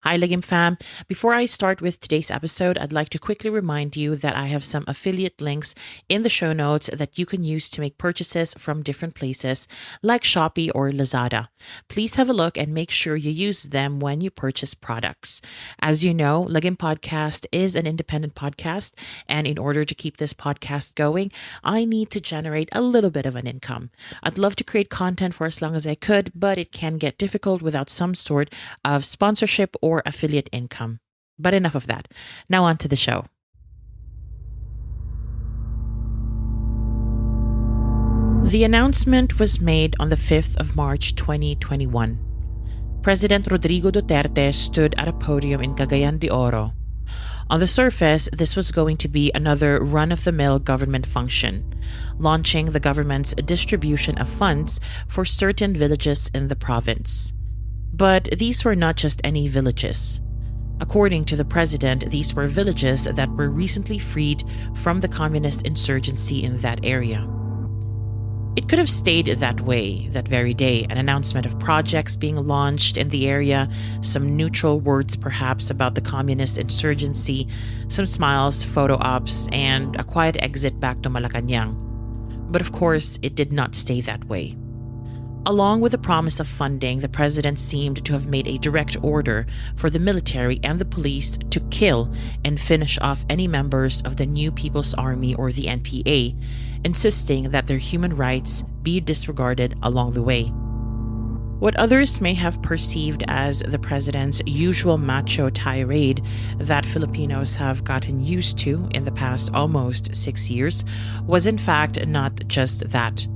Hi, Lagim fam. Before I start with today's episode, I'd like to quickly remind you that I have some affiliate links in the show notes that you can use to make purchases from different places like Shopee or Lazada. Please have a look and make sure you use them when you purchase products. As you know, Lagim Podcast is an independent podcast, and in order to keep this podcast going, I need to generate a little bit of an income. I'd love to create content for as long as I could, but it can get difficult without some sort of sponsorship or affiliate income. But enough of that. Now on to the show. The announcement was made on the 5th of March 2021. President Rodrigo Duterte stood at a podium in Cagayan de Oro. On the surface, this was going to be another run-of-the-mill government function, launching the government's distribution of funds for certain villages in the province. But these were not just any villages. According to the president, these were villages that were recently freed from the communist insurgency in that area. It could have stayed that way that very day, an announcement of projects being launched in the area, some neutral words perhaps about the communist insurgency, some smiles, photo ops, and a quiet exit back to Malacanang. But of course, it did not stay that way. Along with the promise of funding, the president seemed to have made a direct order for the military and the police to kill and finish off any members of the New People's Army or the NPA, insisting that their human rights be disregarded along the way. What others may have perceived as the president's usual macho tirade that Filipinos have gotten used to in the past almost 6 years was in fact not just that.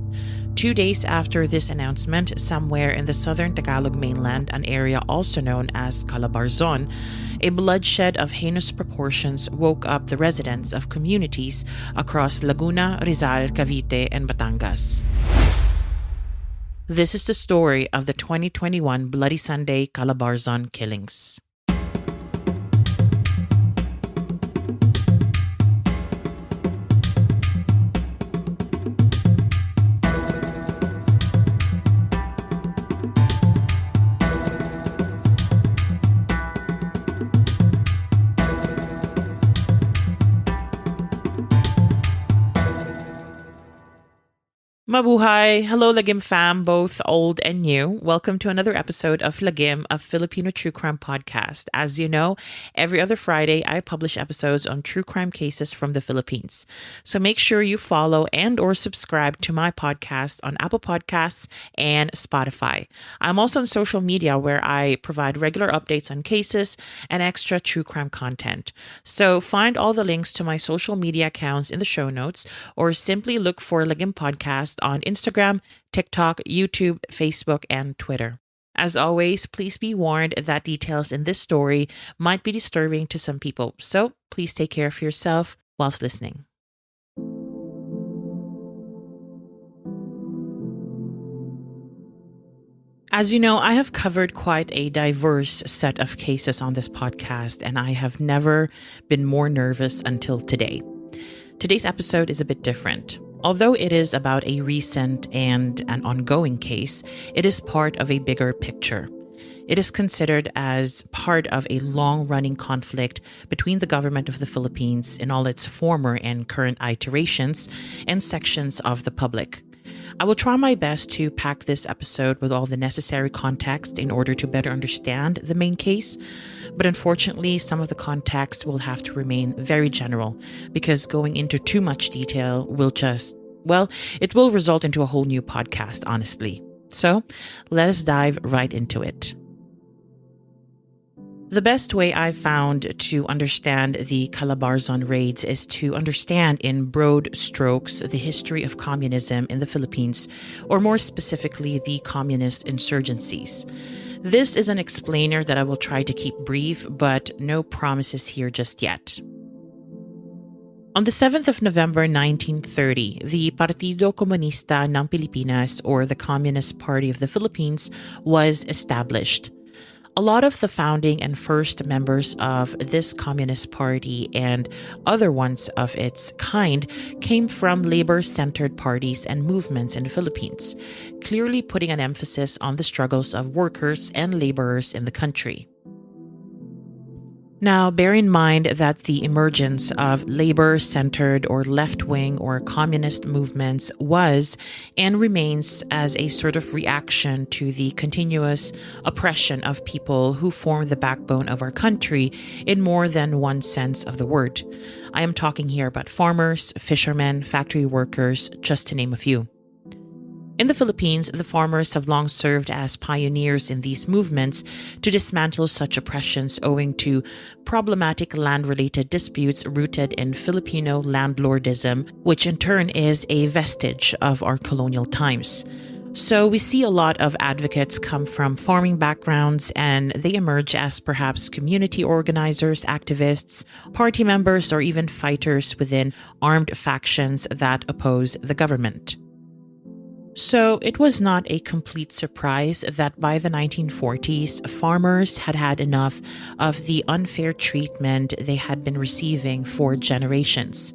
2 days after this announcement, somewhere in the southern Tagalog mainland, an area also known as Calabarzon, a bloodshed of heinous proportions woke up the residents of communities across Laguna, Rizal, Cavite, and Batangas. This is the story of the 2021 Bloody Sunday Calabarzon killings. Mabuhay! Hello, Lagim fam, both old and new. Welcome to another episode of Lagim, a Filipino True Crime Podcast. As you know, every other Friday, I publish episodes on true crime cases from the Philippines. So make sure you follow and or subscribe to my podcast on Apple Podcasts and Spotify. I'm also on social media where I provide regular updates on cases and extra true crime content. So find all the links to my social media accounts in the show notes or simply look for Lagim Podcast on Instagram, TikTok, YouTube, Facebook, and Twitter. As always, please be warned that details in this story might be disturbing to some people, so please take care of yourself whilst listening. As you know, I have covered quite a diverse set of cases on this podcast, and I have never been more nervous until today. Today's episode is a bit different. Although it is about a recent and an ongoing case, it is part of a bigger picture. It is considered as part of a long-running conflict between the government of the Philippines in all its former and current iterations and sections of the public. I will try my best to pack this episode with all the necessary context in order to better understand the main case, but unfortunately, some of the context will have to remain very general because going into too much detail it will result into a whole new podcast, honestly. So, let us dive right into it. The best way I've found to understand the Calabarzon raids is to understand in broad strokes the history of communism in the Philippines, or more specifically, the communist insurgencies. This is an explainer that I will try to keep brief, but no promises here just yet. On the 7th of November 1930, the Partido Comunista ng Pilipinas, or the Communist Party of the Philippines, was established. A lot of the founding and first members of this Communist Party and other ones of its kind came from labor-centered parties and movements in the Philippines, clearly putting an emphasis on the struggles of workers and laborers in the country. Now, bear in mind that the emergence of labor-centered or left-wing or communist movements was and remains as a sort of reaction to the continuous oppression of people who form the backbone of our country in more than one sense of the word. I am talking here about farmers, fishermen, factory workers, just to name a few. In the Philippines, the farmers have long served as pioneers in these movements to dismantle such oppressions owing to problematic land-related disputes rooted in Filipino landlordism, which in turn is a vestige of our colonial times. So we see a lot of advocates come from farming backgrounds, and they emerge as perhaps community organizers, activists, party members, or even fighters within armed factions that oppose the government. So it was not a complete surprise that by the 1940s, farmers had had enough of the unfair treatment they had been receiving for generations.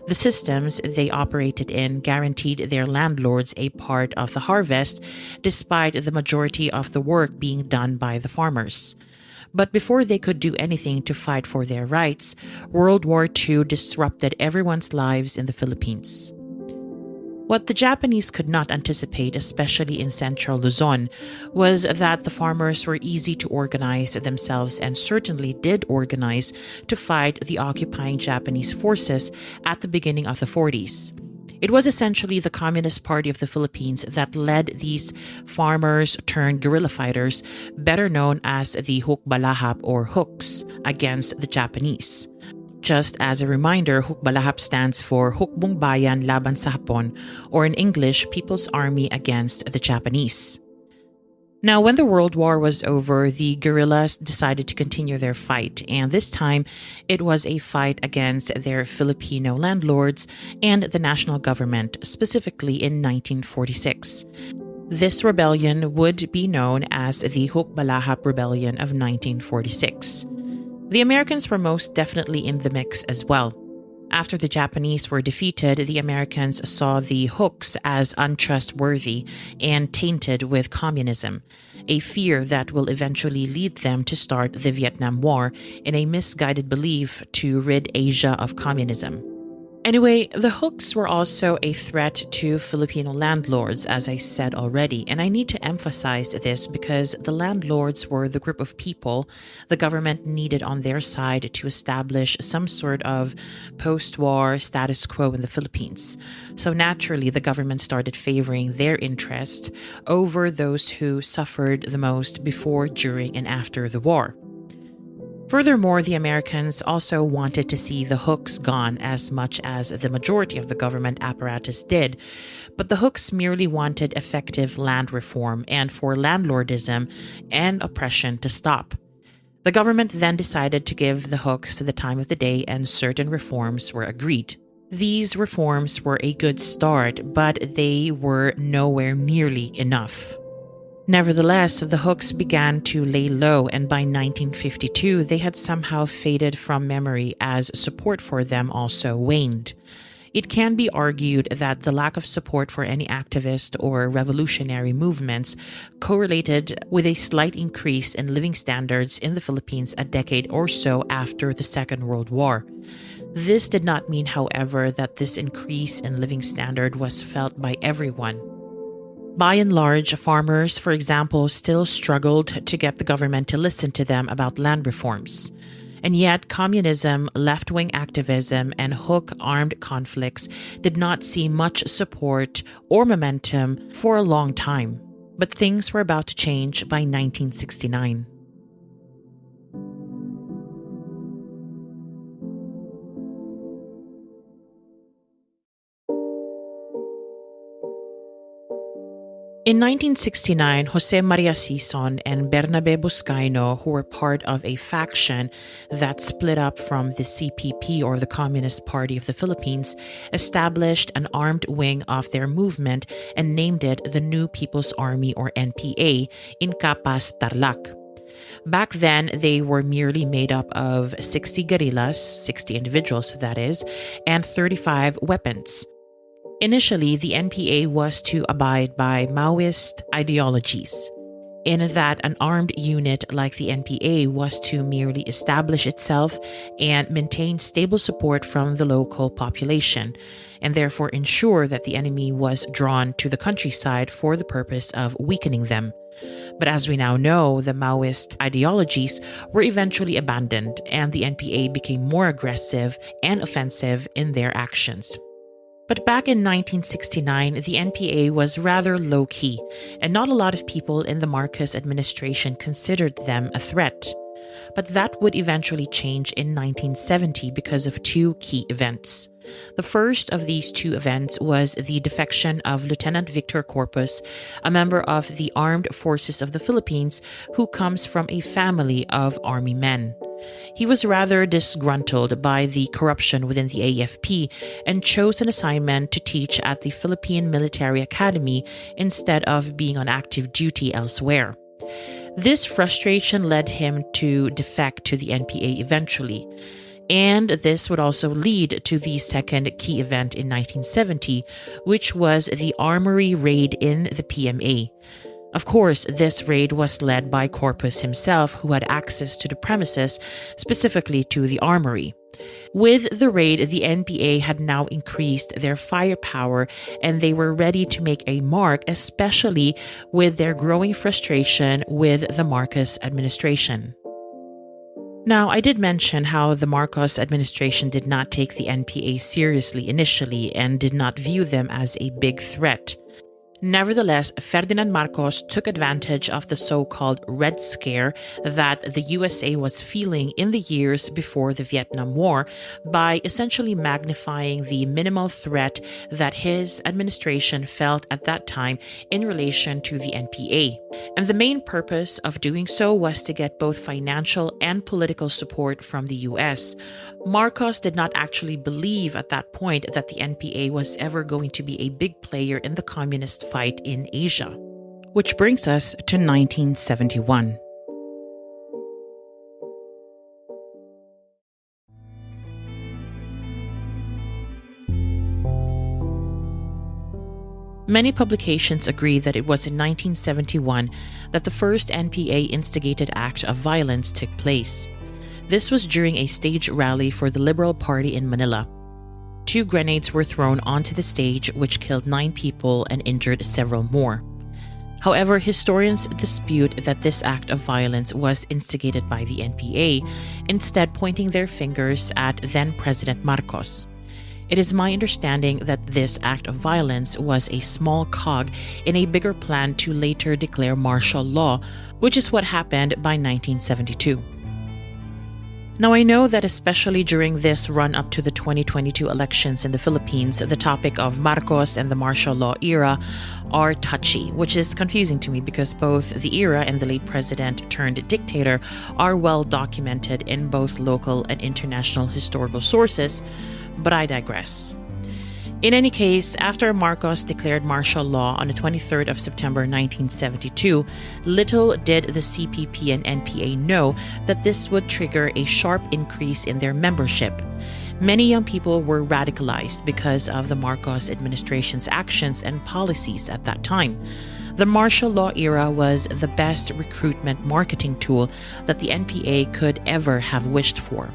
The systems they operated in guaranteed their landlords a part of the harvest, despite the majority of the work being done by the farmers. But before they could do anything to fight for their rights, World War II disrupted everyone's lives in the Philippines. What the Japanese could not anticipate, especially in central Luzon, was that the farmers were easy to organize themselves and certainly did organize to fight the occupying Japanese forces at the beginning of the 40s. It was essentially the Communist Party of the Philippines that led these farmers-turned-guerrilla fighters, better known as the Hukbalahap or Hooks, against the Japanese. Just as a reminder, Hukbalahap stands for Hukbong Bayan Laban sa Hapon, or in English, People's Army Against the Japanese. Now, when the World War was over, the guerrillas decided to continue their fight, and this time it was a fight against their Filipino landlords and the national government, specifically in 1946. This rebellion would be known as the Hukbalahap Rebellion of 1946. The Americans were most definitely in the mix as well. After the Japanese were defeated, the Americans saw the Hooks as untrustworthy and tainted with communism, a fear that will eventually lead them to start the Vietnam War in a misguided belief to rid Asia of communism. Anyway, the Hooks were also a threat to Filipino landlords, as I said already, and I need to emphasize this because the landlords were the group of people the government needed on their side to establish some sort of post-war status quo in the Philippines. So naturally, the government started favoring their interest over those who suffered the most before, during, and after the war. Furthermore, the Americans also wanted to see the Hooks gone as much as the majority of the government apparatus did, but the Hooks merely wanted effective land reform and for landlordism and oppression to stop. The government then decided to give the Hooks the time of the day, and certain reforms were agreed. These reforms were a good start, but they were nowhere nearly enough. Nevertheless, the Hooks began to lay low, and by 1952, they had somehow faded from memory as support for them also waned. It can be argued that the lack of support for any activist or revolutionary movements correlated with a slight increase in living standards in the Philippines a decade or so after the Second World War. This did not mean, however, that this increase in living standard was felt by everyone. By and large, farmers, for example, still struggled to get the government to listen to them about land reforms. And yet, communism, left-wing activism, and Hook armed conflicts did not see much support or momentum for a long time. But things were about to change by 1969. In 1969, Jose Maria Sison and Bernabe Buscaino, who were part of a faction that split up from the CPP, or the Communist Party of the Philippines, established an armed wing of their movement and named it the New People's Army, or NPA, in Capas, Tarlac. Back then, they were merely made up of 60 guerrillas, 60 individuals that is, and 35 weapons. Initially, the NPA was to abide by Maoist ideologies. in that an armed unit like the NPA was to merely establish itself and maintain stable support from the local population, and therefore ensure that the enemy was drawn to the countryside for the purpose of weakening them. But as we now know, the Maoist ideologies were eventually abandoned, and the NPA became more aggressive and offensive in their actions. But back in 1969, the NPA was rather low-key, and not a lot of people in the Marcos administration considered them a threat. But that would eventually change in 1970 because of two key events. The first of these two events was the defection of Lieutenant Victor Corpus, a member of the Armed Forces of the Philippines who comes from a family of army men. He was rather disgruntled by the corruption within the AFP and chose an assignment to teach at the Philippine Military Academy instead of being on active duty elsewhere. This frustration led him to defect to the NPA eventually. And this would also lead to the second key event in 1970, which was the armory raid in the PMA. Of course, this raid was led by Corpus himself, who had access to the premises, specifically to the armory. With the raid, the NPA had now increased their firepower and they were ready to make a mark, especially with their growing frustration with the Marcos administration. Now, I did mention how the Marcos administration did not take the NPA seriously initially and did not view them as a big threat. Nevertheless, Ferdinand Marcos took advantage of the so-called Red Scare that the USA was feeling in the years before the Vietnam War by essentially magnifying the minimal threat that his administration felt at that time in relation to the NPA. And the main purpose of doing so was to get both financial and political support from the US. Marcos did not actually believe at that point that the NPA was ever going to be a big player in the communist fight in Asia. Which brings us to 1971. Many publications agree that it was in 1971 that the first NPA-instigated act of violence took place. This was during a stage rally for the Liberal Party in Manila. 2 grenades were thrown onto the stage, which killed 9 people and injured several more. However, historians dispute that this act of violence was instigated by the NPA, instead pointing their fingers at then-President Marcos. It is my understanding that this act of violence was a small cog in a bigger plan to later declare martial law, which is what happened by 1972. Now, I know that especially during this run-up to the 2022 elections in the Philippines, the topic of Marcos and the martial law era are touchy, which is confusing to me because both the era and the late president turned dictator are well documented in both local and international historical sources, but I digress. In any case, after Marcos declared martial law on the 23rd of September 1972, little did the CPP and NPA know that this would trigger a sharp increase in their membership. Many young people were radicalized because of the Marcos administration's actions and policies at that time. The martial law era was the best recruitment marketing tool that the NPA could ever have wished for.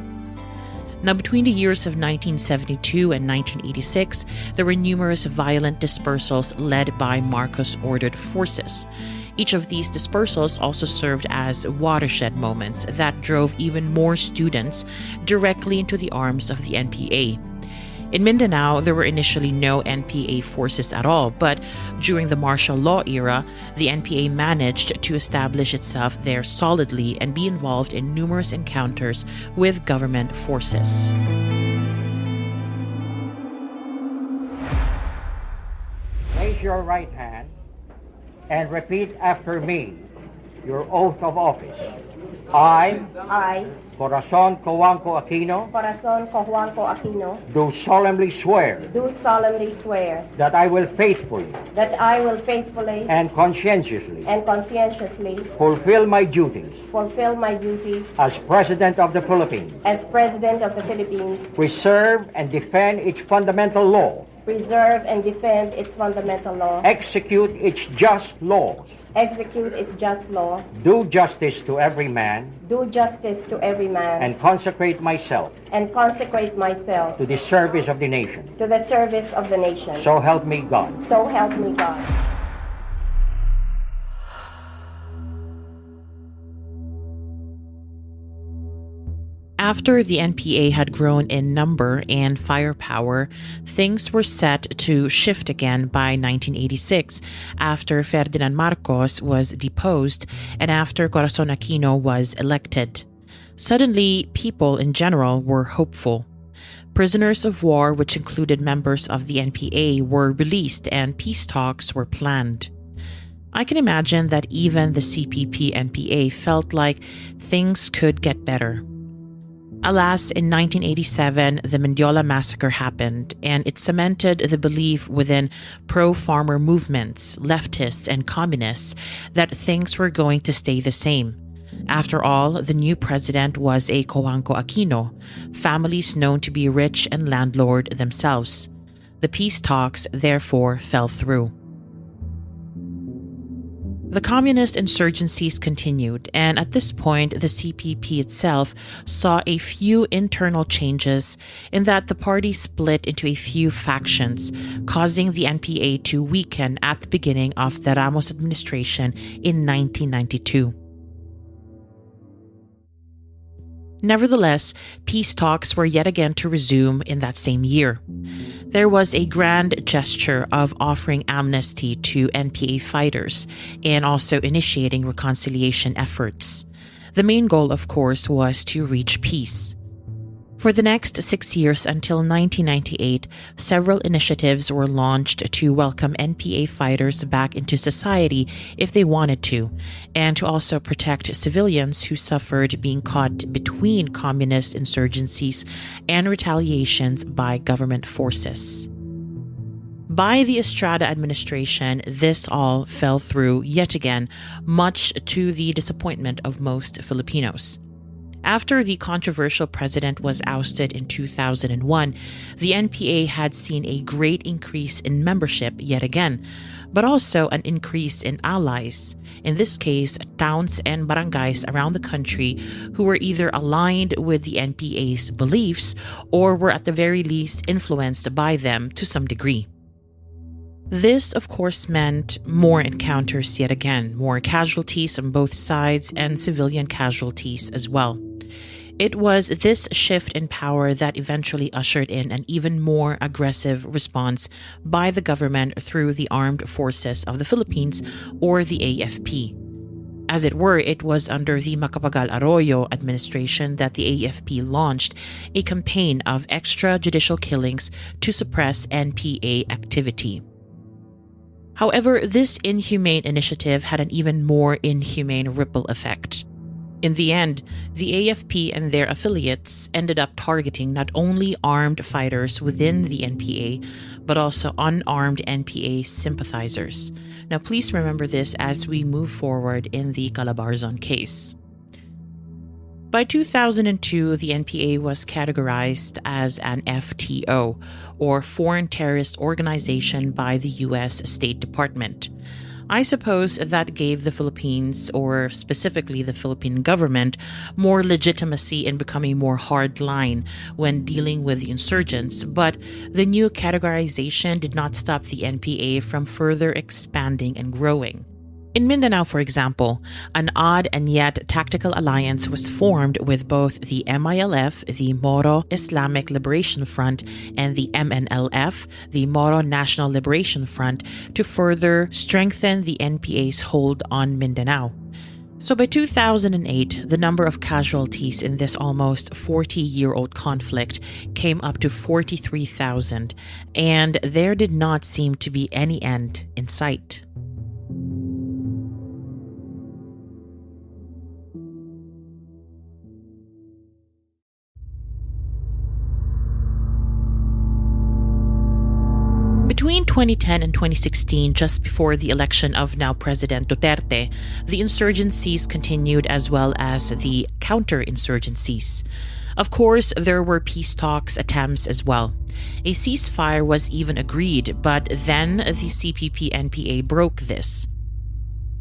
Now, between the years of 1972 and 1986, there were numerous violent dispersals led by Marcos-ordered forces. Each of these dispersals also served as watershed moments that drove even more students directly into the arms of the NPA. In Mindanao, there were initially no NPA forces at all, but during the martial law era, the NPA managed to establish itself there solidly and be involved in numerous encounters with government forces. Raise your right hand and repeat after me your oath of office. I, Corazon Cojuangco Aquino, do solemnly swear that I will faithfully and conscientiously fulfill my duties as President of the Philippines, preserve and defend its fundamental law, execute its just laws, execute its just law, do justice to every man, do justice to every man, and consecrate myself to the service of the nation. So help me God. So help me God. After the NPA had grown in number and firepower, things were set to shift again by 1986 after Ferdinand Marcos was deposed and after Corazon Aquino was elected. Suddenly, people in general were hopeful. Prisoners of war, which included members of the NPA, were released and peace talks were planned. I can imagine that even the CPP-NPA felt like things could get better. Alas, in 1987, the Mendiola massacre happened, and it cemented the belief within pro-farmer movements, leftists, and communists that things were going to stay the same. After all, the new president was a Cojuangco Aquino, families known to be rich and landlord themselves. The peace talks, therefore, fell through. The communist insurgencies continued, and at this point, the CPP itself saw a few internal changes in that the party split into a few factions, causing the NPA to weaken at the beginning of the Ramos administration in 1992. Nevertheless, peace talks were yet again to resume in that same year. There was a grand gesture of offering amnesty to NPA fighters and also initiating reconciliation efforts. The main goal, of course, was to reach peace. For the next 6 years until 1998, several initiatives were launched to welcome NPA fighters back into society if they wanted to, and to also protect civilians who suffered being caught between communist insurgencies and retaliations by government forces. By the Estrada administration, this all fell through yet again, much to the disappointment of most Filipinos. After the controversial president was ousted in 2001, the NPA had seen a great increase in membership yet again, but also an increase in allies, in this case, towns and barangays around the country who were either aligned with the NPA's beliefs or were at the very least influenced by them to some degree. This, of course, meant more encounters yet again, more casualties on both sides and civilian casualties as well. It was this shift in power that eventually ushered in an even more aggressive response by the government through the Armed Forces of the Philippines, or the AFP. As it were, it was under the Macapagal Arroyo administration that the AFP launched a campaign of extrajudicial killings to suppress NPA activity. However, this inhumane initiative had an even more inhumane ripple effect. In the end, the AFP and their affiliates ended up targeting not only armed fighters within the NPA, but also unarmed NPA sympathizers. Now, please remember this as we move forward in the Calabarzon case. By 2002, the NPA was categorized as an FTO, or Foreign Terrorist Organization by the U.S. State Department. I suppose that gave the Philippines, or specifically the Philippine government, more legitimacy in becoming more hardline when dealing with the insurgents, but the new categorization did not stop the NPA from further expanding and growing. In Mindanao, for example, an odd and yet tactical alliance was formed with both the MILF, the Moro Islamic Liberation Front, and the MNLF, the Moro National Liberation Front, to further strengthen the NPA's hold on Mindanao. So by 2008, the number of casualties in this almost 40-year-old conflict came up to 43,000, and there did not seem to be any end in sight. Between 2010 and 2016, just before the election of now President Duterte, the insurgencies continued as well as the counter-insurgencies. Of course, there were peace talks attempts as well. A ceasefire was even agreed, but then the CPP-NPA broke this.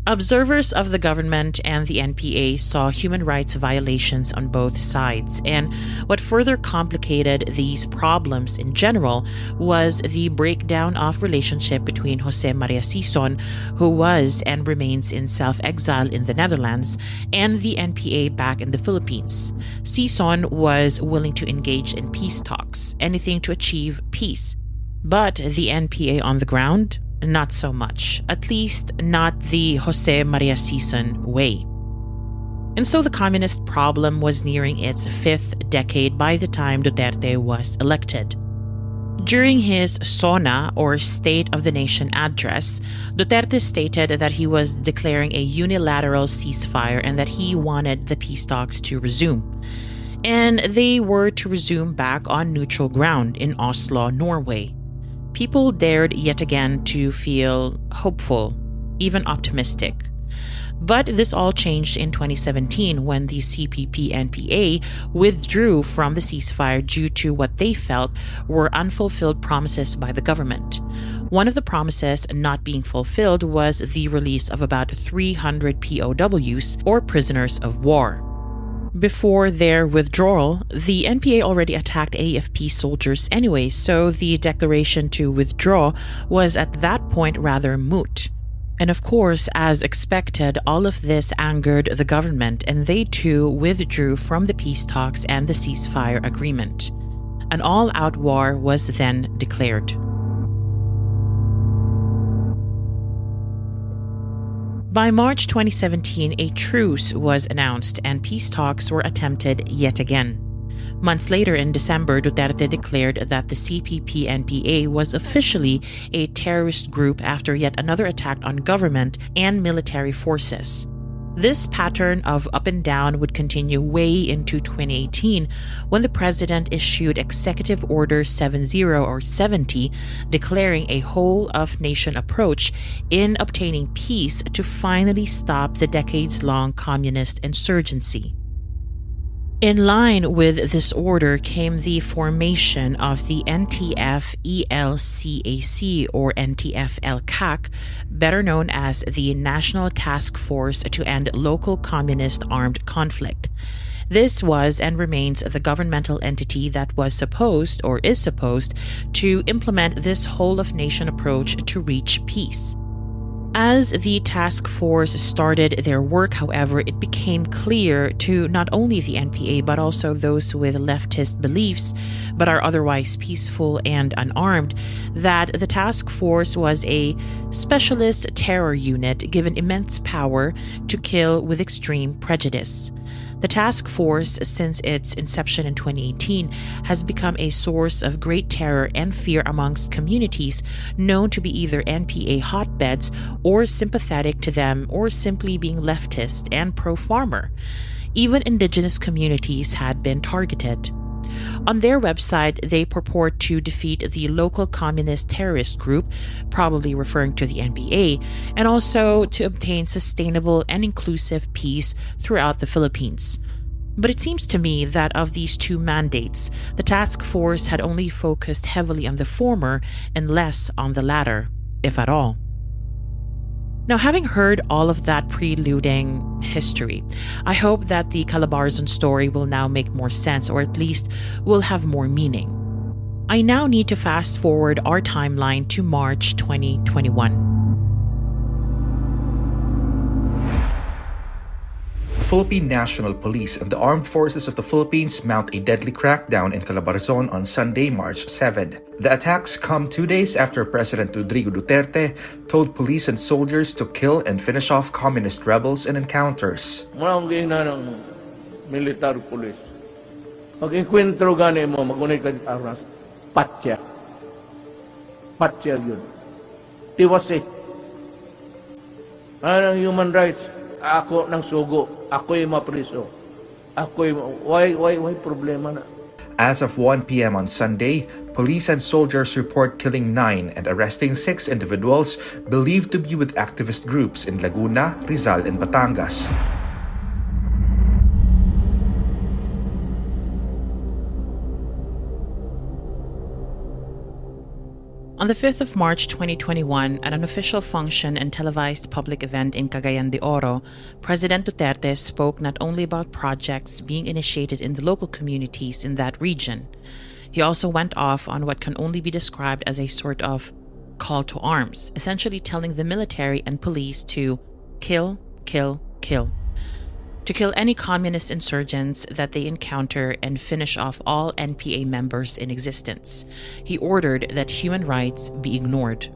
Observers of the government and the NPA saw human rights violations on both sides, and what further complicated these problems in general was the breakdown of relationship between Jose Maria Sison, who was and remains in self-exile in the Netherlands, and the NPA back in the Philippines. Sison was willing to engage in peace talks, anything to achieve peace. But the NPA on the ground? Not so much, at least not the Jose Maria Sison way. And so the communist problem was nearing its fifth decade by the time Duterte was elected. During his SONA, or State of the Nation address, Duterte stated that he was declaring a unilateral ceasefire and that he wanted the peace talks to resume. And they were to resume back on neutral ground in Oslo, Norway. People dared yet again to feel hopeful, even optimistic. But this all changed in 2017 when the CPP-NPA withdrew from the ceasefire due to what they felt were unfulfilled promises by the government. One of the promises not being fulfilled was the release of about 300 POWs, or prisoners of war. Before their withdrawal, the NPA already attacked AFP soldiers anyway, so the declaration to withdraw was at that point rather moot. And of course, as expected, all of this angered the government, and they too withdrew from the peace talks and the ceasefire agreement. An all-out war was then declared. By March 2017, a truce was announced and peace talks were attempted yet again. Months later, in December, Duterte declared that the CPP-NPA was officially a terrorist group after yet another attack on government and military forces. This pattern of up and down would continue way into 2018 when the president issued Executive Order 70 or 70 declaring a whole-of-nation approach in obtaining peace to finally stop the decades-long communist insurgency. In line with this order came the formation of the NTF-ELCAC or NTF-ELCAC, better known as the National Task Force to End Local Communist Armed Conflict. This was and remains the governmental entity that was supposed or is supposed to implement this whole-of-nation approach to reach peace. As the task force started their work, however, it became clear to not only the NPA but also those with leftist beliefs but are otherwise peaceful and unarmed that the task force was a specialist terror unit given immense power to kill with extreme prejudice. The task force, since its inception in 2018, has become a source of great terror and fear amongst communities known to be either NPA hotbeds or sympathetic to them or simply being leftist and pro-farmer. Even indigenous communities had been targeted. On their website, they purport to defeat the local communist terrorist group, probably referring to the NPA, and also to obtain sustainable and inclusive peace throughout the Philippines. But it seems to me that of these two mandates, the task force had only focused heavily on the former and less on the latter, if at all. Now, having heard all of that preluding history, I hope that the Calabarzon story will now make more sense, or at least will have more meaning. I now need to fast forward our timeline to March 2021. The Philippine National Police and the Armed Forces of the Philippines mount a deadly crackdown in Calabarzon on Sunday, March 7. The attacks come 2 days after President Rodrigo Duterte told police and soldiers to kill and finish off communist rebels in encounters. Maungging na ng military police. Pag-enkwentro gani mo, magunay ka aras, patya. Patya yun. Tiwasi. Anong human rights? Ako ng sugo. Ako'y mapriso. Ako'y why problema na? As of 1 p.m. on Sunday, police and soldiers report killing 9 and arresting 6 individuals believed to be with activist groups in Laguna, Rizal, and Batangas. On the 5th of March 2021, at an official function and televised public event in Cagayan de Oro, President Duterte spoke not only about projects being initiated in the local communities in that region. He also went off on what can only be described as a sort of call to arms, essentially telling the military and police to kill, kill, kill. To kill any communist insurgents that they encounter and finish off all NPA members in existence. He ordered that human rights be ignored.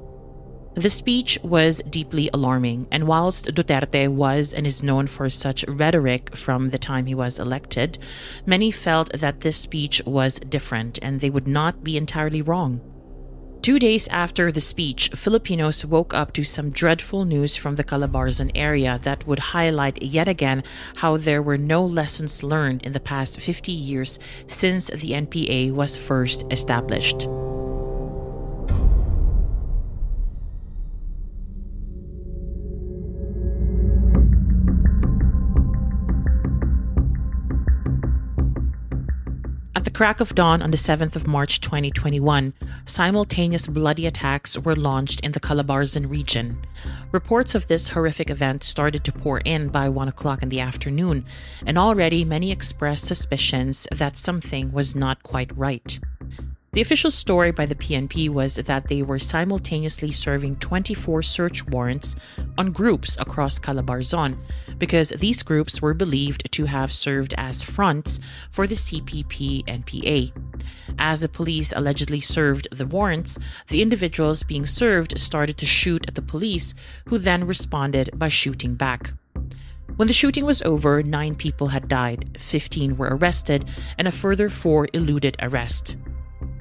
The speech was deeply alarming, and whilst Duterte was and is known for such rhetoric from the time he was elected, many felt that this speech was different and they would not be entirely wrong. 2 days after the speech, Filipinos woke up to some dreadful news from the Calabarzon area that would highlight yet again how there were no lessons learned in the past 50 years since the NPA was first established. At the crack of dawn on the 7th of March 2021, simultaneous bloody attacks were launched in the Calabarzon region. Reports of this horrific event started to pour in by 1 o'clock in the afternoon, and already many expressed suspicions that something was not quite right. The official story by the PNP was that they were simultaneously serving 24 search warrants on groups across Calabarzon because these groups were believed to have served as fronts for the CPP-NPA. As the police allegedly served the warrants, the individuals being served started to shoot at the police, who then responded by shooting back. When the shooting was over, 9 people had died, 15 were arrested, and a further 4 eluded arrest.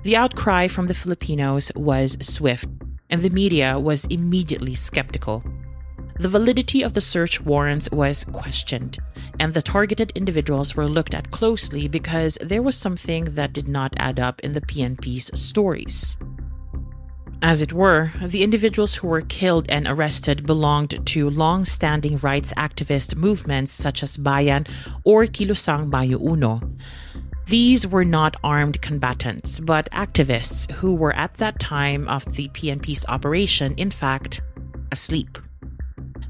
The outcry from the Filipinos was swift, and the media was immediately skeptical. The validity of the search warrants was questioned, and the targeted individuals were looked at closely because there was something that did not add up in the PNP's stories. As it were, the individuals who were killed and arrested belonged to long-standing rights activist movements such as Bayan or Kilusang Bayo Uno. These were not armed combatants, but activists who were at that time of the PNP's operation, in fact, asleep.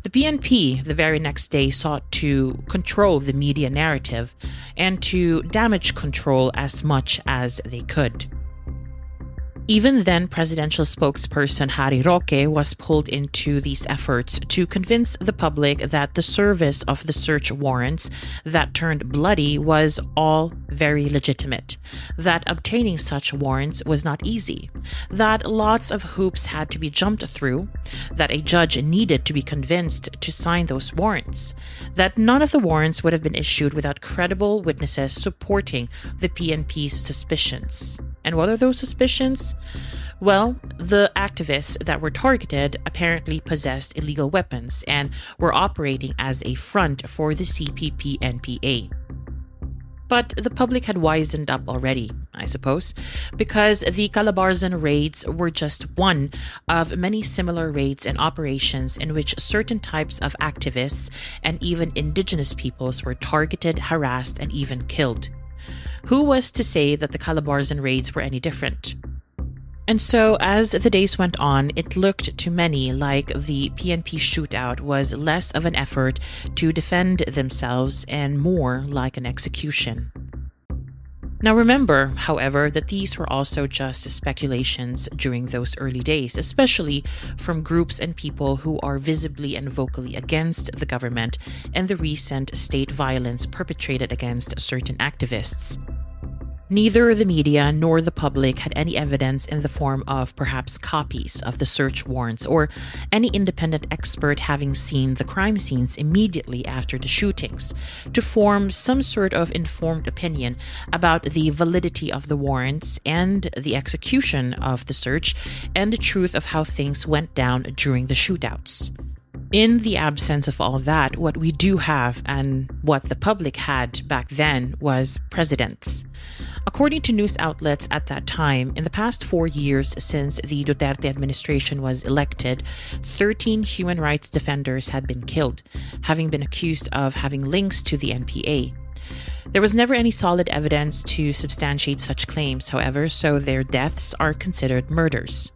The PNP the very next day sought to control the media narrative and to damage control as much as they could. Even then, presidential spokesperson Harry Roque was pulled into these efforts to convince the public that the service of the search warrants that turned bloody was all very legitimate, that obtaining such warrants was not easy, that lots of hoops had to be jumped through, that a judge needed to be convinced to sign those warrants, that none of the warrants would have been issued without credible witnesses supporting the PNP's suspicions. And what are those suspicions? Well, the activists that were targeted apparently possessed illegal weapons and were operating as a front for the CPP-NPA. But the public had wisened up already, I suppose, because the Calabarzon raids were just one of many similar raids and operations in which certain types of activists and even indigenous peoples were targeted, harassed, and even killed. Who was to say that the Calabarzon raids were any different? And so, as the days went on, it looked to many like the PNP shootout was less of an effort to defend themselves and more like an execution. Now remember, however, that these were also just speculations during those early days, especially from groups and people who are visibly and vocally against the government and the recent state violence perpetrated against certain activists. Neither the media nor the public had any evidence in the form of perhaps copies of the search warrants or any independent expert having seen the crime scenes immediately after the shootings to form some sort of informed opinion about the validity of the warrants and the execution of the search and the truth of how things went down during the shootouts. In the absence of all that, what we do have and what the public had back then was presidents. According to news outlets at that time, in the past 4 years since the Duterte administration was elected, 13 human rights defenders had been killed, having been accused of having links to the NPA. There was never any solid evidence to substantiate such claims, however, so their deaths are considered murders.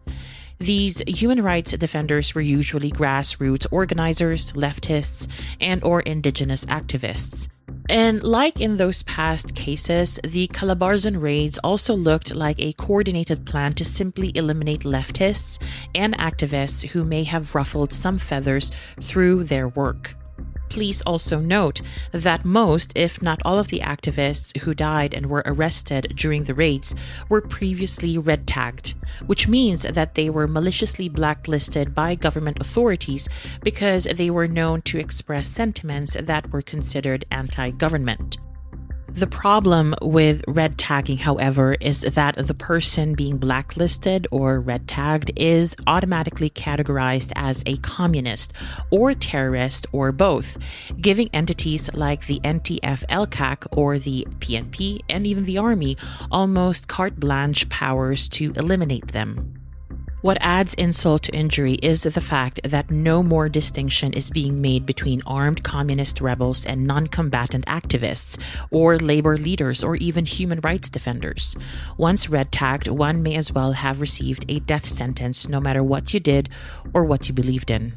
These human rights defenders were usually grassroots organizers, leftists, and or indigenous activists. And like in those past cases, the Calabarzon raids also looked like a coordinated plan to simply eliminate leftists and activists who may have ruffled some feathers through their work. Please also note that most, if not all of the activists who died and were arrested during the raids were previously red tagged, which means that they were maliciously blacklisted by government authorities because they were known to express sentiments that were considered anti-government. The problem with red tagging, however, is that the person being blacklisted or red tagged is automatically categorized as a communist or terrorist or both, giving entities like the NTF-ELCAC or the PNP and even the army almost carte blanche powers to eliminate them. What adds insult to injury is the fact that no more distinction is being made between armed communist rebels and non-combatant activists, or labor leaders, or even human rights defenders. Once red tagged, one may as well have received a death sentence no matter what you did or what you believed in.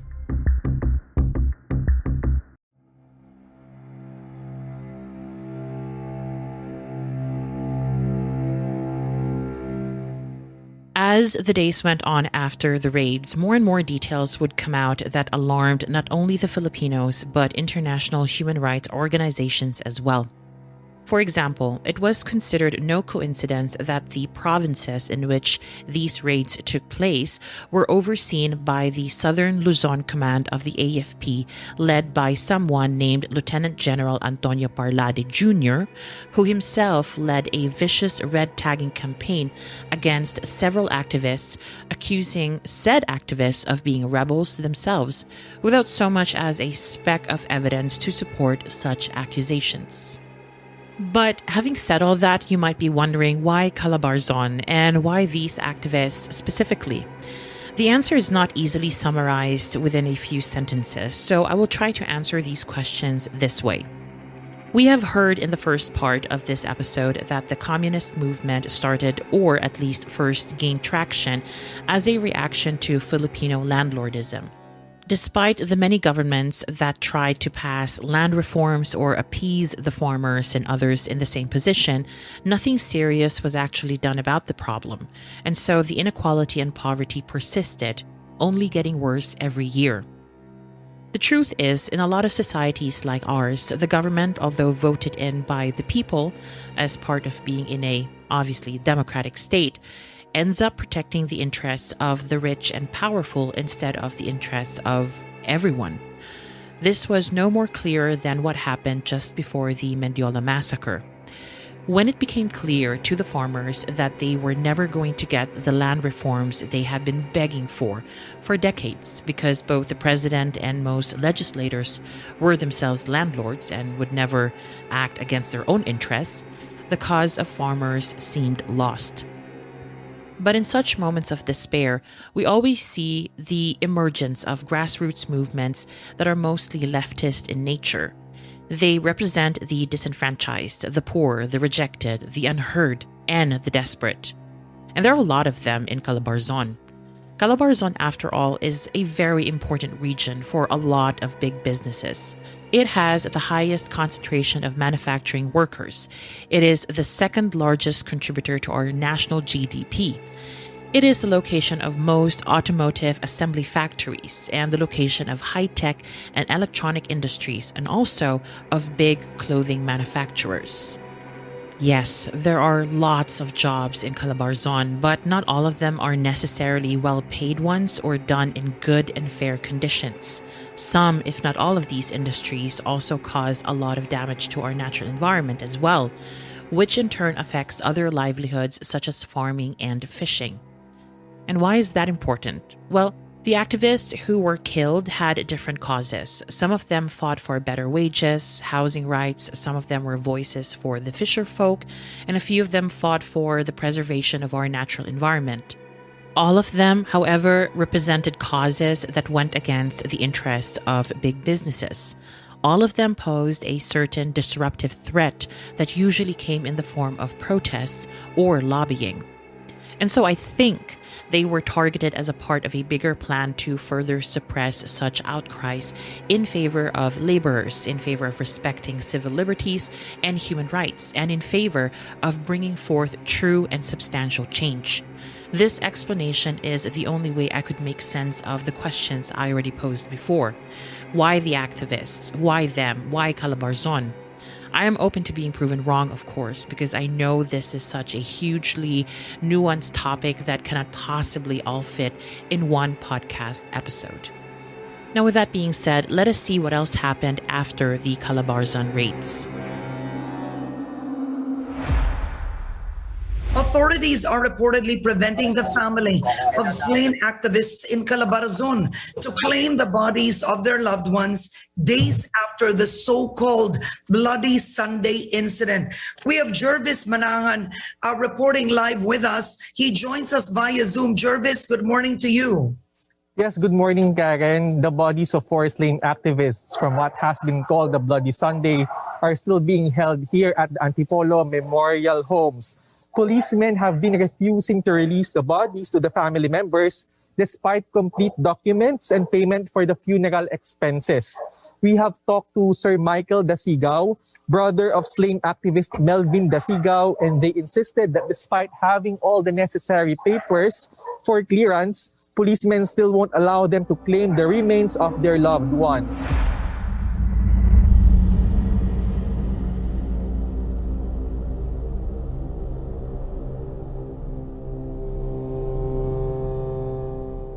As the days went on after the raids, more and more details would come out that alarmed not only the Filipinos but international human rights organizations as well. For example, it was considered no coincidence that the provinces in which these raids took place were overseen by the Southern Luzon Command of the AFP, led by someone named Lieutenant General Antonio Parlade Jr., who himself led a vicious red tagging campaign against several activists, accusing said activists of being rebels themselves, without so much as a speck of evidence to support such accusations. But having said all that, you might be wondering why Calabarzon and why these activists specifically. The answer is not easily summarized within a few sentences, so I will try to answer these questions this way. We have heard in the first part of this episode that the communist movement started, or at least first gained traction, as a reaction to Filipino landlordism. Despite the many governments that tried to pass land reforms or appease the farmers and others in the same position, nothing serious was actually done about the problem, and so the inequality and poverty persisted, only getting worse every year. The truth is, in a lot of societies like ours, the government, although voted in by the people as part of being in a, obviously, democratic state, ends up protecting the interests of the rich and powerful instead of the interests of everyone. This was no more clear than what happened just before the Mendiola massacre. When it became clear to the farmers that they were never going to get the land reforms they had been begging for decades, because both the president and most legislators were themselves landlords and would never act against their own interests, the cause of farmers seemed lost. But in such moments of despair, we always see the emergence of grassroots movements that are mostly leftist in nature. They represent the disenfranchised, the poor, the rejected, the unheard, and the desperate. And there are a lot of them in Calabarzon. Calabarzon, after all, is a very important region for a lot of big businesses. It has the highest concentration of manufacturing workers. It is the second largest contributor to our national GDP. It is the location of most automotive assembly factories and the location of high-tech and electronic industries, and also of big clothing manufacturers. Yes, there are lots of jobs in Calabarzon, but not all of them are necessarily well-paid ones or done in good and fair conditions. Some, if not all of these industries, also cause a lot of damage to our natural environment as well, which in turn affects other livelihoods such as farming and fishing. And why is that important? Well, the activists who were killed had different causes. Some of them fought for better wages, housing rights, some of them were voices for the fisher folk, and a few of them fought for the preservation of our natural environment. All of them, however, represented causes that went against the interests of big businesses. All of them posed a certain disruptive threat that usually came in the form of protests or lobbying. And so I think they were targeted as a part of a bigger plan to further suppress such outcries in favor of laborers, in favor of respecting civil liberties and human rights, and in favor of bringing forth true and substantial change. This explanation is the only way I could make sense of the questions I already posed before. Why the activists? Why them? Why Calabarzon? I am open to being proven wrong, of course, because I know this is such a hugely nuanced topic that cannot possibly all fit in one podcast episode. Now, with that being said, let us see what else happened after the Calabarzon raids. Authorities are reportedly preventing the family of slain activists in Calabarzon to claim the bodies of their loved ones days after the so-called Bloody Sunday incident. We have Jervis Manahan reporting live with us. He joins us via Zoom. Jervis, good morning to you. Yes, good morning, Karen. The bodies of 4 slain activists from what has been called the Bloody Sunday are still being held here at the Antipolo Memorial Homes. Policemen have been refusing to release the bodies to the family members despite complete documents and payment for the funeral expenses. We have talked to Sir Michael Dasigao, brother of slain activist Melvin Dasigao, and they insisted that despite having all the necessary papers for clearance, policemen still won't allow them to claim the remains of their loved ones.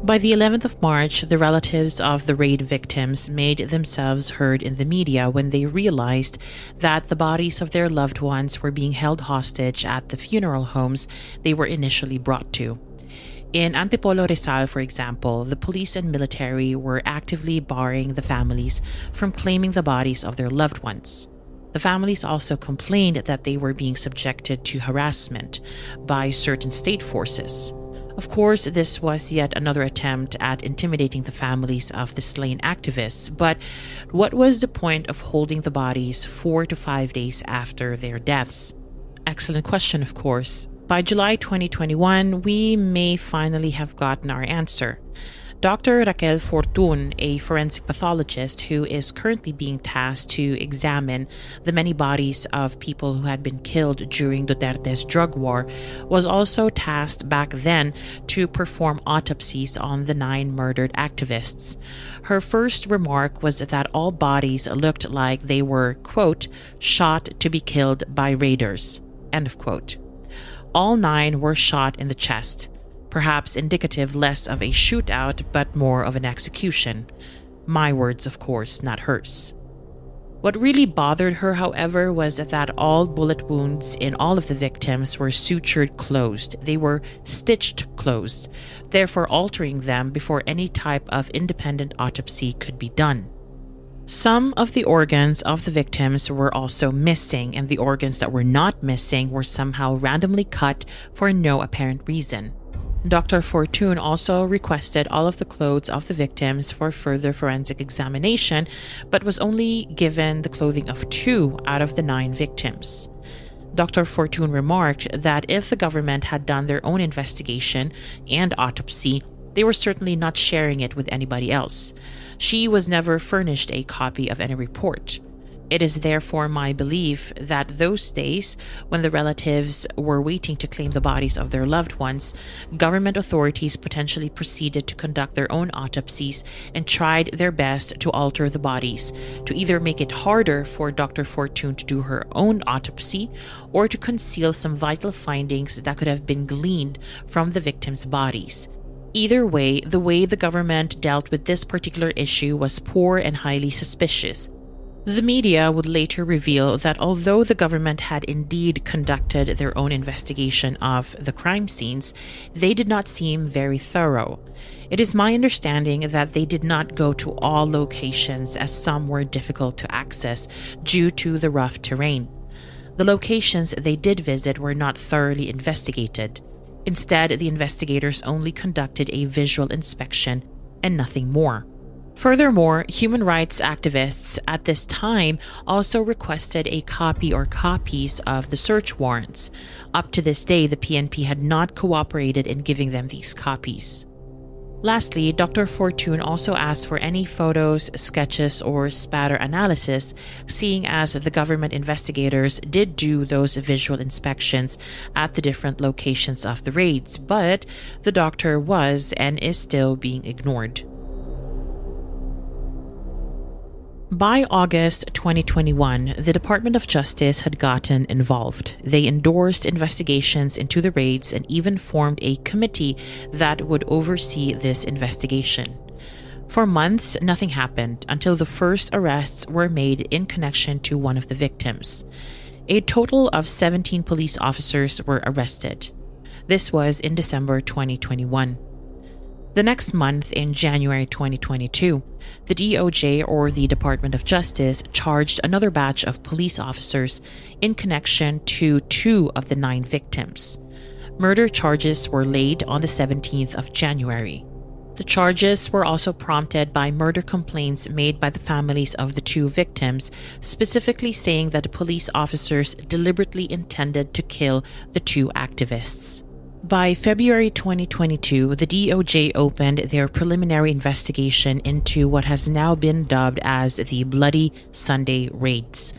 By the 11th of March, the relatives of the raid victims made themselves heard in the media when they realized that the bodies of their loved ones were being held hostage at the funeral homes they were initially brought to. In Antipolo Rizal, for example, the police and military were actively barring the families from claiming the bodies of their loved ones. The families also complained that they were being subjected to harassment by certain state forces. Of course, this was yet another attempt at intimidating the families of the slain activists, but what was the point of holding the bodies 4 to 5 days after their deaths? Excellent question, of course. By July 2021, we may finally have gotten our answer. Dr. Raquel Fortun, a forensic pathologist who is currently being tasked to examine the many bodies of people who had been killed during Duterte's drug war, was also tasked back then to perform autopsies on the 9 murdered activists. Her first remark was that all bodies looked like they were, quote, shot to be killed by raiders, end of quote. All 9 were shot in the chest. Perhaps indicative less of a shootout, but more of an execution. My words, of course, not hers. What really bothered her, however, was that all bullet wounds in all of the victims were sutured closed. They were stitched closed, therefore altering them before any type of independent autopsy could be done. Some of the organs of the victims were also missing, and the organs that were not missing were somehow randomly cut for no apparent reason. Dr. Fortune also requested all of the clothes of the victims for further forensic examination, but was only given the clothing of 2 out of the 9 victims. Dr. Fortune remarked that if the government had done their own investigation and autopsy, they were certainly not sharing it with anybody else. She was never furnished a copy of any report. It is therefore my belief that those days, when the relatives were waiting to claim the bodies of their loved ones, government authorities potentially proceeded to conduct their own autopsies and tried their best to alter the bodies, to either make it harder for Dr. Fortune to do her own autopsy or to conceal some vital findings that could have been gleaned from the victims' bodies. Either way the government dealt with this particular issue was poor and highly suspicious. The media would later reveal that although the government had indeed conducted their own investigation of the crime scenes, they did not seem very thorough. It is my understanding that they did not go to all locations, as some were difficult to access due to the rough terrain. The locations they did visit were not thoroughly investigated. Instead, the investigators only conducted a visual inspection and nothing more. Furthermore, human rights activists at this time also requested a copy or copies of the search warrants. Up to this day, the PNP had not cooperated in giving them these copies. Lastly, Dr. Fortune also asked for any photos, sketches, or spatter analysis, seeing as the government investigators did do those visual inspections at the different locations of the raids, but the doctor was and is still being ignored. By August 2021, the Department of Justice had gotten involved. They endorsed investigations into the raids and even formed a committee that would oversee this investigation. For months, nothing happened until the first arrests were made in connection to one of the victims. A total of 17 police officers were arrested. This was in December 2021. The next month, in January 2022, the DOJ, or the Department of Justice, charged another batch of police officers in connection to 2 of the 9 victims. Murder charges were laid on the 17th of January. The charges were also prompted by murder complaints made by the families of the 2 victims, specifically saying that the police officers deliberately intended to kill the 2 activists. By February 2022, the DOJ opened their preliminary investigation into what has now been dubbed as the Bloody Sunday Raids.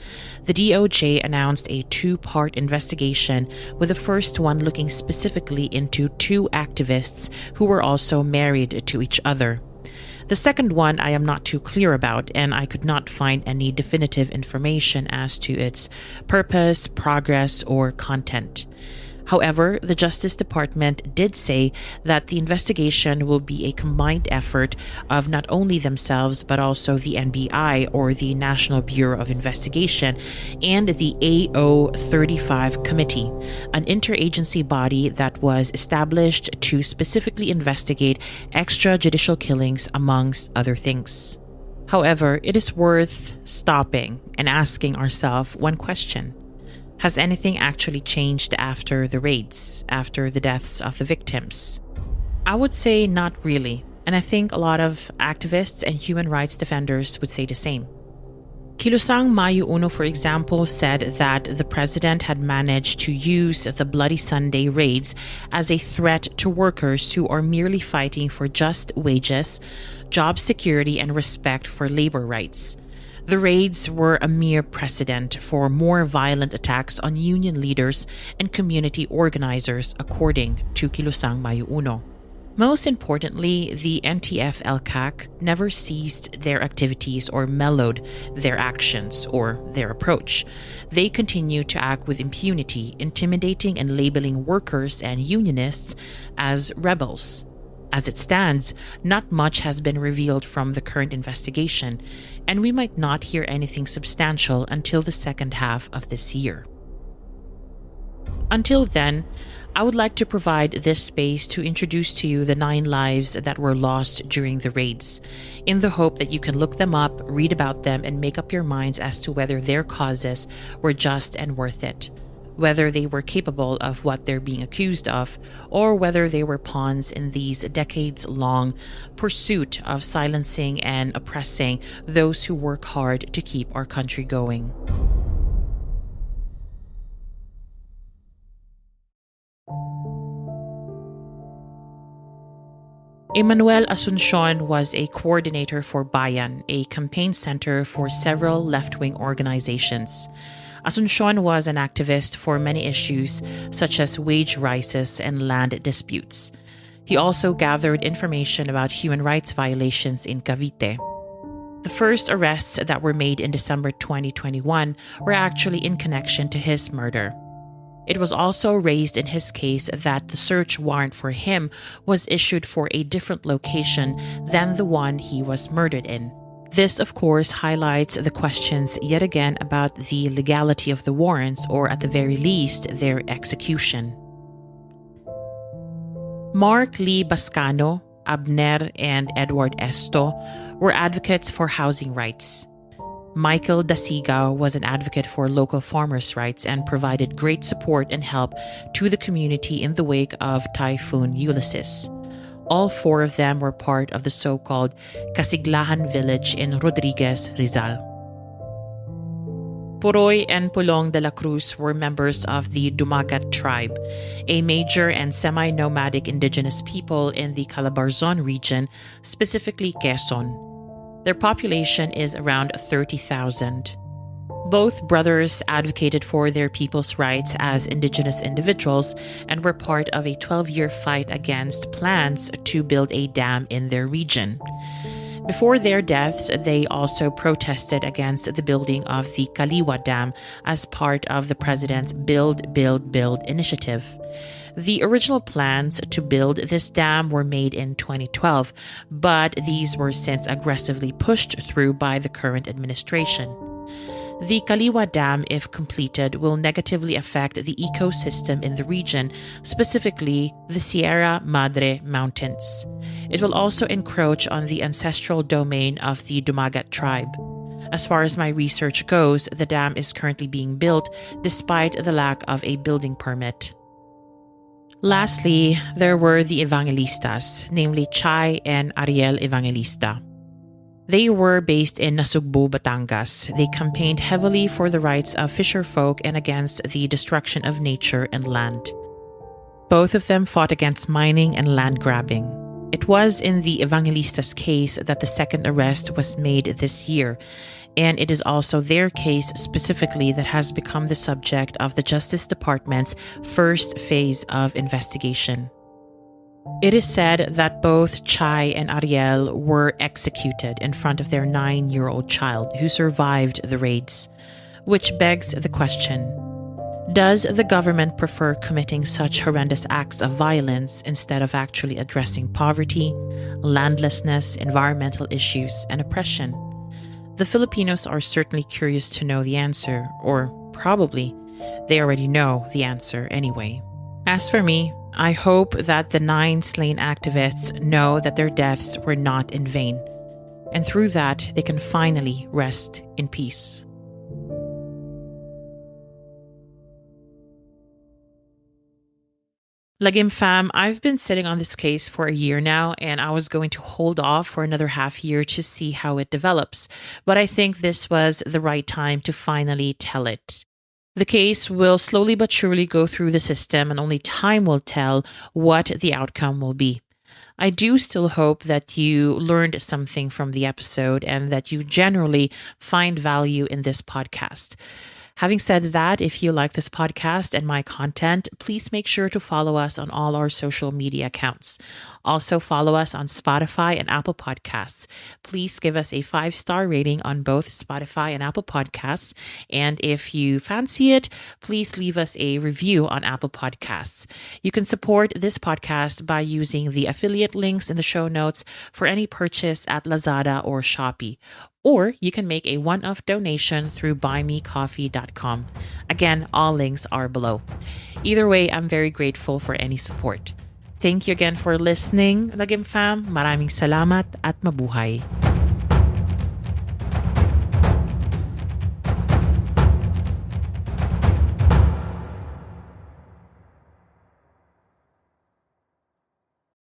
The DOJ announced a 2-part investigation, with the first one looking specifically into 2 activists who were also married to each other. The second one I am not too clear about, and I could not find any definitive information as to its purpose, progress, or content. However, the Justice Department did say that the investigation will be a combined effort of not only themselves but also the NBI, or the National Bureau of Investigation, and the AO35 Committee, an interagency body that was established to specifically investigate extrajudicial killings, amongst other things. However, it is worth stopping and asking ourselves one question. Has anything actually changed after the raids, after the deaths of the victims? I would say not really, and I think a lot of activists and human rights defenders would say the same. Kilusang Mayu Uno, for example, said that the president had managed to use the Bloody Sunday raids as a threat to workers who are merely fighting for just wages, job security, and respect for labor rights. The raids were a mere precedent for more violent attacks on union leaders and community organizers, according to Kilusang Mayu Uno. Most importantly, the NTF-ELCAC never ceased their activities or mellowed their actions or their approach. They continue to act with impunity, intimidating and labeling workers and unionists as rebels. As it stands, not much has been revealed from the current investigation, and we might not hear anything substantial until the second half of this year. Until then, I would like to provide this space to introduce to you the 9 lives that were lost during the raids, in the hope that you can look them up, read about them, and make up your minds as to whether their causes were just and worth it, whether they were capable of what they're being accused of, or whether they were pawns in these decades-long pursuit of silencing and oppressing those who work hard to keep our country going. Emmanuel Asuncion was a coordinator for Bayan, a campaign center for several left-wing organizations. Asuncion was an activist for many issues such as wage rises and land disputes. He also gathered information about human rights violations in Cavite. The first arrests that were made in December 2021 were actually in connection to his murder. It was also raised in his case that the search warrant for him was issued for a different location than the one he was murdered in. This, of course, highlights the questions yet again about the legality of the warrants, or at the very least, their execution. Mark Lee Bascano, Abner, and Edward Esto were advocates for housing rights. Michael Dasiga was an advocate for local farmers' rights and provided great support and help to the community in the wake of Typhoon Ulysses. All 4 of them were part of the so-called Casiglahan village in Rodriguez, Rizal. Puroy and Pulong de la Cruz were members of the Dumagat tribe, a major and semi-nomadic indigenous people in the Calabarzon region, specifically Quezon. Their population is around 30,000. Both brothers advocated for their people's rights as indigenous individuals and were part of a 12-year fight against plans to build a dam in their region. Before their deaths, they also protested against the building of the Kaliwa Dam as part of the president's Build, Build, Build initiative. The original plans to build this dam were made in 2012, but these were since aggressively pushed through by the current administration. The Kaliwa Dam, if completed, will negatively affect the ecosystem in the region, specifically the Sierra Madre Mountains. It will also encroach on the ancestral domain of the Dumagat tribe. As far as my research goes, the dam is currently being built despite the lack of a building permit. Lastly, there were the Evangelistas, namely Chay and Ariel Evangelista. They were based in Nasugbu, Batangas. They campaigned heavily for the rights of fisherfolk and against the destruction of nature and land. Both of them fought against mining and land grabbing. It was in the Evangelistas case that the second arrest was made this year, and it is also their case specifically that has become the subject of the Justice Department's first phase of investigation. It is said that both Chay and Ariel were executed in front of their 9-year-old child who survived the raids, which begs the question, does the government prefer committing such horrendous acts of violence instead of actually addressing poverty, landlessness, environmental issues, and oppression? The Filipinos are certainly curious to know the answer, or probably they already know the answer anyway. As for me, I hope that the 9 slain activists know that their deaths were not in vain, and through that, they can finally rest in peace. Lagim fam, I've been sitting on this case for a year now, and I was going to hold off for another half year to see how it develops, but I think this was the right time to finally tell it. The case will slowly but surely go through the system, and only time will tell what the outcome will be. I do still hope that you learned something from the episode and that you generally find value in this podcast. Having said that, if you like this podcast and my content, please make sure to follow us on all our social media accounts. Also follow us on Spotify and Apple Podcasts. Please give us a 5-star rating on both Spotify and Apple Podcasts. And if you fancy it, please leave us a review on Apple Podcasts. You can support this podcast by using the affiliate links in the show notes for any purchase at Lazada or Shopee. Or you can make a one-off donation through buymecoffee.com. Again, all links are below. Either way, I'm very grateful for any support. Thank you again for listening, Lagim fam. Maraming salamat at mabuhay.